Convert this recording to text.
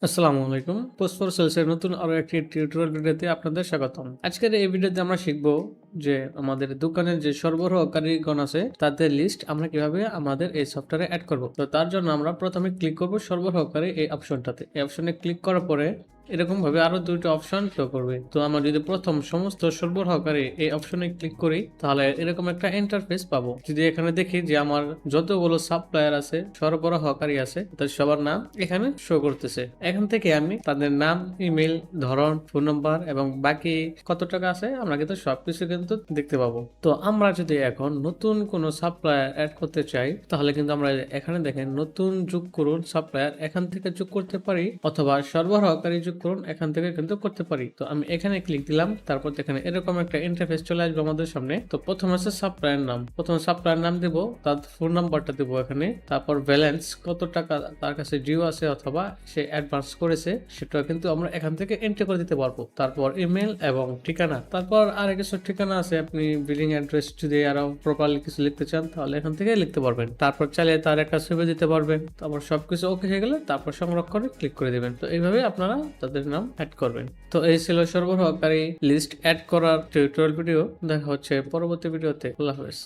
আসসালামু আলাইকুম। Post for সেলসের নতুন আরো একটি টিউটোরিয়াল ভিডিওতে আপনাদের স্বাগতম। আজকের এই ভিডিওতে আমরা শিখব যে আমাদের দোকানের যে সরবরাহকারীগণ আছে তাদের লিস্ট আমরা কিভাবে আমাদের এই সফটওয়্যারে এড করব। তো তার জন্য আমরা প্রথমে ক্লিক করব সরবরাহকারী এই অপশনটাতে। এই অপশনে ক্লিক করার পরে এরকম ভাবে আরো দুইটা অপশন শো করবে। তো আমরা যদি প্রথম সমস্ত সরবরাহকারী এই অপশনে ক্লিক করি তাহলে এরকম একটা ইন্টারফেস পাবো। যদি এখানে দেখি যে আমার যতগুলো সাপ্লায়ার আছে সরবরাহকারী আছে তাদের সবার নাম এখানে শো করতেছে। এখান থেকে আমি তাদের নাম, ইমেল, ধরন, ফোন নাম্বার এবং বাকি কত টাকা আছে আমরা কিন্তু সবকিছু কিন্তু দেখতে পাবো। তো আমরা যদি এখন নতুন কোনো সাপ্লায়ার অ্যাড করতে চাই তাহলে কিন্তু আমরা এখানে দেখেন নতুন যোগ করুন সাপ্লায়ার এখান থেকে যোগ করতে পারি, অথবা সরবরাহকারী যোগ করুন এখান থেকে কিন্তু করতে পারি। তো আমি এখানে ক্লিক দিলাম, তারপর এখানে এরকম একটা ইন্টারফেস চলে আসবে আমাদের সামনে। তো প্রথম আছে সাপ্লায়ার নাম, প্রথমে সাপ্লায়ার নাম দেব, তার ফোন নাম্বারটা দেবো এখানে, তারপর ব্যালেন্স কত টাকা তার কাছে ডিউ আছে অথবা সে অ্যাডভান্স করেছে সেটা কিন্তু আমরা এখান থেকে এন্ট্রি করে দিতে পারবো। তারপর ইমেল এবং ঠিকানা, তারপর আর কিছু ঠিকানা আছে, আপনি বিলিং অ্যাড্রেস যদি আরো প্রপারলি কিছু লিখতে চান তাহলে এখান থেকে লিখতে পারবেন। তারপর চাইলে তার একটা ছবি দিতে পারবেন। তারপর সবকিছু ওকে হয়ে গেলে তারপর সংরক্ষণে ক্লিক করে দিবেন। তো এইভাবে আপনারা তাদের নাম অ্যাড করবেন। তো এই ছিল সরবরাহকারী লিস্ট অ্যাড করার টিউটোরিয়াল ভিডিও। দেখা হচ্ছে পরবর্তী ভিডিওতে। আল্লাহ হাফেজ।